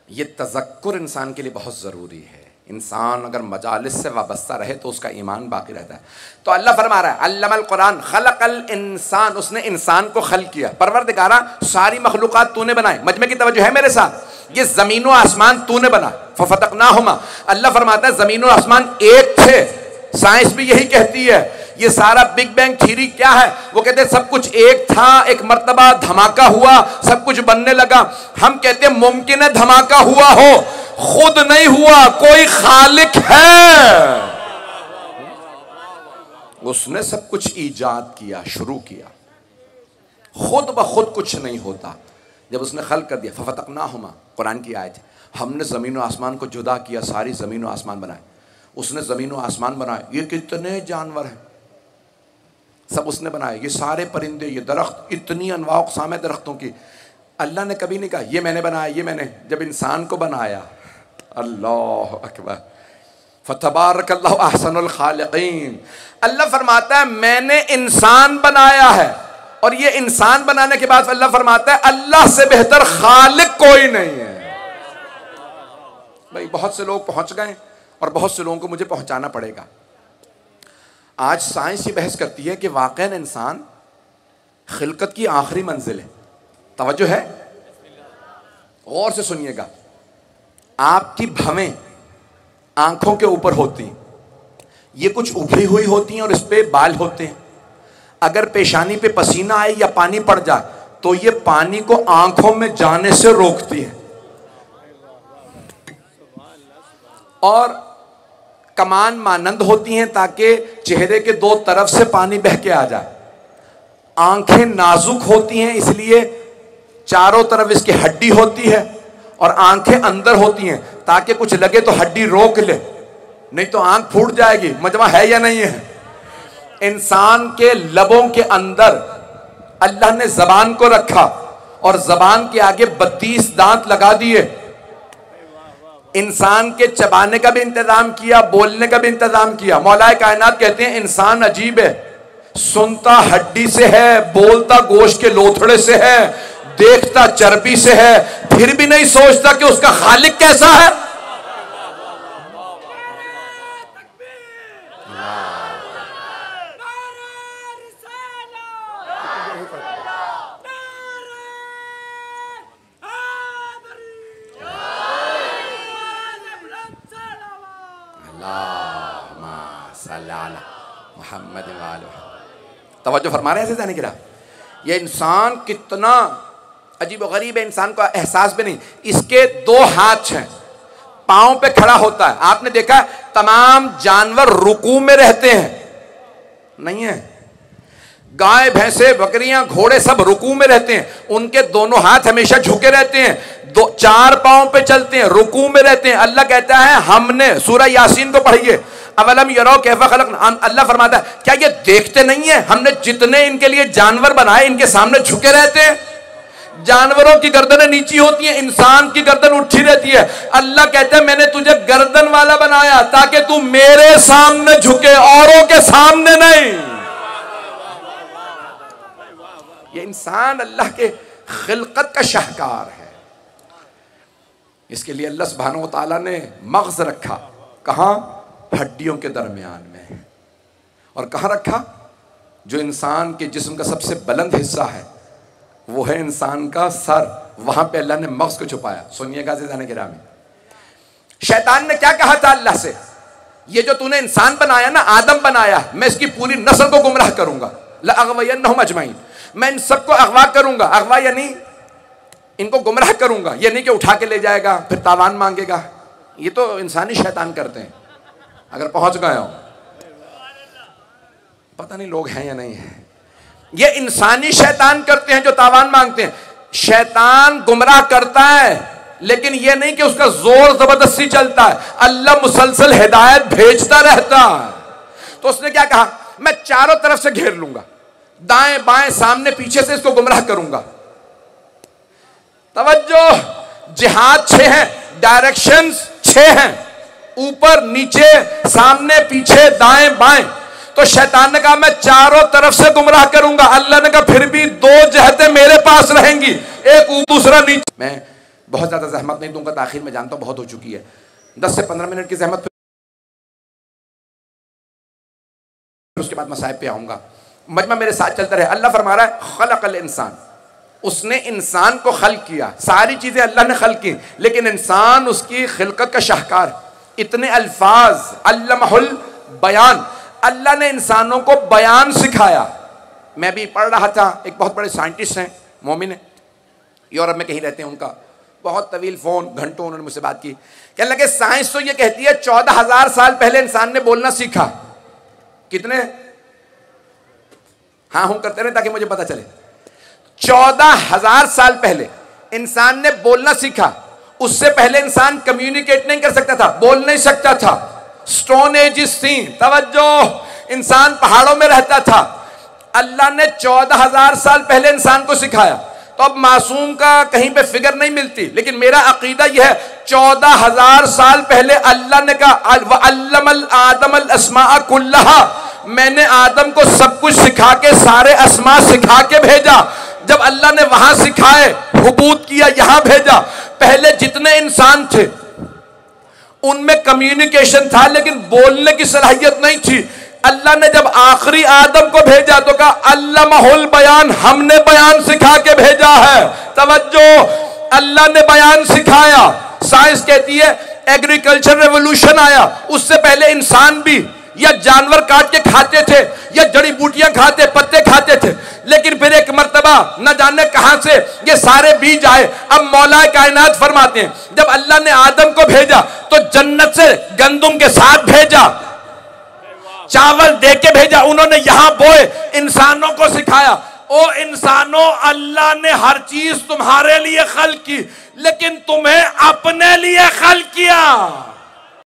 ये तज़क्कुर इंसान के लिए बहुत ज़रूरी है। इंसान अगर मजालिस से वाबस्ता रहे तो उसका ईमान बाकी रहता है। तो अल्लाह फरमा रहा है अल्लमल कुरान खलक़ल इंसान, उसने इंसान को खल्क़ किया। परवरदिगारा सारी मखलूक़ात तूने बनाए। मजमे की तवज्जो है मेरे साथ। ये ज़मीन व आसमान तूने बना। फ़फ़तक़नाहुमा, अल्लाह फरमाता है ज़मीन व आसमान एक थे। साइंस भी यही कहती है। ये सारा बिग बैंग थ्योरी क्या है? वो कहते हैं सब कुछ एक था, एक मर्तबा धमाका हुआ, सब कुछ बनने लगा। हम कहते हैं मुमकिन है धमाका हुआ हो, खुद नहीं हुआ, कोई खालिक है, उसने सब कुछ ईजाद किया, शुरू किया। खुद ब खुद कुछ नहीं होता। जब उसने खल्क़ कर दिया, फ़फ़तक़नाहुमा, कुरान की आयत है, हमने ज़मीन व आसमान को जुदा किया, सारी ज़मीन व आसमान बनाए। उसने ज़मीन व आसमान बनाए। ये कितने जानवर हैं, सब उसने बनाए। ये सारे परिंदे, ये दरख्त, इतनी अनवाअ अक़साम है दरख्तों की। अल्लाह ने कभी नहीं कहा ये मैंने बनाया, ये मैंने। जब इंसान को बनाया, अल्लाह अकबर, फ़तबारकल्लाहु अहसनुल खालिक़ीन। अल्लाह फरमाता है मैंने इंसान बनाया है, और ये इंसान बनाने के बाद अल्लाह फरमाता है अल्लाह से बेहतर खालिक कोई नहीं है। भाई बहुत से लोग पहुंच गए और बहुत से लोगों को मुझे पहुंचाना पड़ेगा। आज साइंस ये बहस करती है कि वाक़ई इंसान खिलकत की आखिरी मंजिल है। तवज्जो है, गौर से सुनिएगा। आपकी भवें आंखों के ऊपर होती हैं, ये कुछ उभरी हुई होती हैं और इस पे बाल होते हैं। अगर पेशानी पे पसीना आए या पानी पड़ जाए तो ये पानी को आंखों में जाने से रोकती है। और कमान मानंद होती हैं ताकि चेहरे के दो तरफ से पानी बह के आ जाए। आंखें नाजुक होती हैं इसलिए चारों तरफ इसकी हड्डी होती है, और आंखें अंदर होती हैं ताकि कुछ लगे तो हड्डी रोक ले, नहीं तो आंख फूट जाएगी। मजमा है या नहीं है? इंसान के लबों के अंदर अल्लाह ने जबान को रखा और जबान के आगे 32 दांत लगा दिए। इंसान के चबाने का भी इंतजाम किया, बोलने का भी इंतजाम किया। मौलाए कायनात कहते हैं इंसान अजीब है, सुनता हड्डी से है, बोलता गोश्त के लोथड़े से है, देखता चर्बी से है, फिर भी नहीं सोचता कि उसका खालिक कैसा है। तवज्जो फरमा रहे हैं जाने की राह। ये इंसान कितना अजीब व गरीब है, इंसान को एहसास भी नहीं। इसके 2 हाथ हैं, पांव पे खड़ा होता है। आपने देखा तमाम जानवर रुकू में रहते हैं, नहीं है? गाय, भैंसे, बकरियां, घोड़े सब रुकू में रहते हैं। उनके दोनों हाथ हमेशा झुके रहते हैं, 4 पांव पे चलते हैं, रुकू में रहते हैं। अल्लाह कहता है हमने, सूरह यासीन को पढ़िए, अवलम यरो कैफा खलक़ना। अल्लाह फरमाता है क्या ये देखते नहीं है हमने जितने इनके लिए जानवर बनाए इनके सामने झुके रहते हैं। जानवरों की गर्दनें नीची होती हैं, इंसान की गर्दन उठी रहती है। अल्लाह कहता है मैंने तुझे गर्दन वाला बनाया ताकि तू मेरे सामने झुके, औरों के सामने नहीं। ये इंसान अल्लाह के खिलकत का शाहकार है। इसके लिए अल्लाह सुब्हानहू व तआला ने मग़ज़ रखा, कहां? हड्डियों के दरमियान में। और कहां रखा? जो इंसान के जिस्म का सबसे बुलंद हिस्सा है वो है इंसान का सर, वहां पे अल्लाह ने मग़ज़ को छुपाया। सुनिएगा ज़िंदगी के राह में शैतान ने क्या कहा था अल्लाह से? ये जो तूने इंसान बनाया ना, आदम बनाया, मैं इसकी पूरी नस्ल को गुमराह करूंगा। लअग़वयन्नहुम अजमईन, मैं इन सबको अगवा करूंगा। अगवा यानी इनको गुमराह करूंगा, ये नहीं कि उठा के ले जाएगा फिर तावान मांगेगा। ये तो इंसानी शैतान करते हैं। अगर पहुंच गए हो, पता नहीं लोग हैं या नहीं है, ये इंसानी शैतान करते हैं जो तावान मांगते हैं। शैतान गुमराह करता है लेकिन यह नहीं कि उसका जोर जबरदस्ती चलता है, अल्लाह मुसलसल हिदायत भेजता रहता है। तो उसने क्या कहा? मैं चारों तरफ से घेर लूंगा, दाएं बाएं सामने पीछे से इसको गुमराह करूंगा। तवज्जो, जिहाद 6 हैं, डायरेक्शंस 6 हैं, ऊपर नीचे सामने पीछे दाएं बाएं। तो शैतान ने कहा मैं चारों तरफ से गुमराह करूंगा। अल्लाह ने कहा फिर भी 2 जहतें मेरे पास रहेंगी, एक ऊपर दूसरा नीचे। मैं बहुत ज़्यादा जहमत नहीं दूंगा, आखिर में जानता हूँ बहुत हो चुकी है, 10 से 15 मिनट की जहमत, उसके बाद मसाइब पे आऊँगा। मजमा मेरे साथ चलता रहे। अल्लाह फरमा रहा है खलक़ल इंसान, उसने इंसान को खल्क किया। सारी चीज़ें अल्लाह ने खल्क की, लेकिन इंसान उसकी खिलकत का शाहकार। इतने अल्फाज, अल्लमहुल बयान, अल्लाह ने इंसानों को बयान सिखाया। मैं भी पढ़ रहा था, एक बहुत बड़े साइंटिस्ट हैं, मोमिन है, यूरोप में कहीं रहते हैं, उनका बहुत तवील फ़ोन, घंटों उन्होंने मुझसे बात की। कहने लगे साइंस तो ये कहती है 14,000 साल पहले इंसान ने बोलना सीखा। कितने? हाँ हूं करते रहे ताकि मुझे पता चले। 14,000 साल पहले इंसान ने बोलना सीखा। उससे पहले इंसान कम्युनिकेट नहीं कर सकता था, बोल नहीं सकता था। स्टोन एजिस थी, तवज्जो, इंसान पहाड़ों में रहता था। अल्लाह ने 14,000 साल पहले इंसान को सिखाया। तो अब मासूम का कहीं पे फिगर नहीं मिलती, लेकिन मेरा अकीदा यह है 14,000 साल पहले अल्लाह ने कहा अल्लमल आदमल अस्मा कुल्लहा, मैंने आदम को सब कुछ सिखा के, सारे अस्मा सिखा के भेजा। जब अल्लाह ने वहां सिखाए, हुबूत किया, यहां भेजा। पहले जितने इंसान थे उनमें कम्युनिकेशन था, लेकिन बोलने की सलाहियत नहीं थी। अल्लाह ने जब आखिरी आदम को भेजा तो कहा अल्लमहुल बयान, हमने बयान सिखा के भेजा है। तवज्जो, अल्लाह ने बयान सिखाया। साइंस कहती है एग्रीकल्चर रेवोल्यूशन आया, उससे पहले इंसान भी या जानवर काट के खाते थे या जड़ी बूटियां खाते, पत्ते खाते थे, लेकिन फिर एक मर्तबा न जाने कहां से ये सारे बीज आए। अब मौला कायनात फरमाते हैं जब अल्लाह ने आदम को भेजा तो जन्नत से गंदुम के साथ भेजा, चावल दे के भेजा, उन्होंने यहां बोए, इंसानों को सिखाया। ओ इंसानों, अल्लाह ने हर चीज तुम्हारे लिए खल्क की, लेकिन तुम्हें अपने लिए खल्क किया।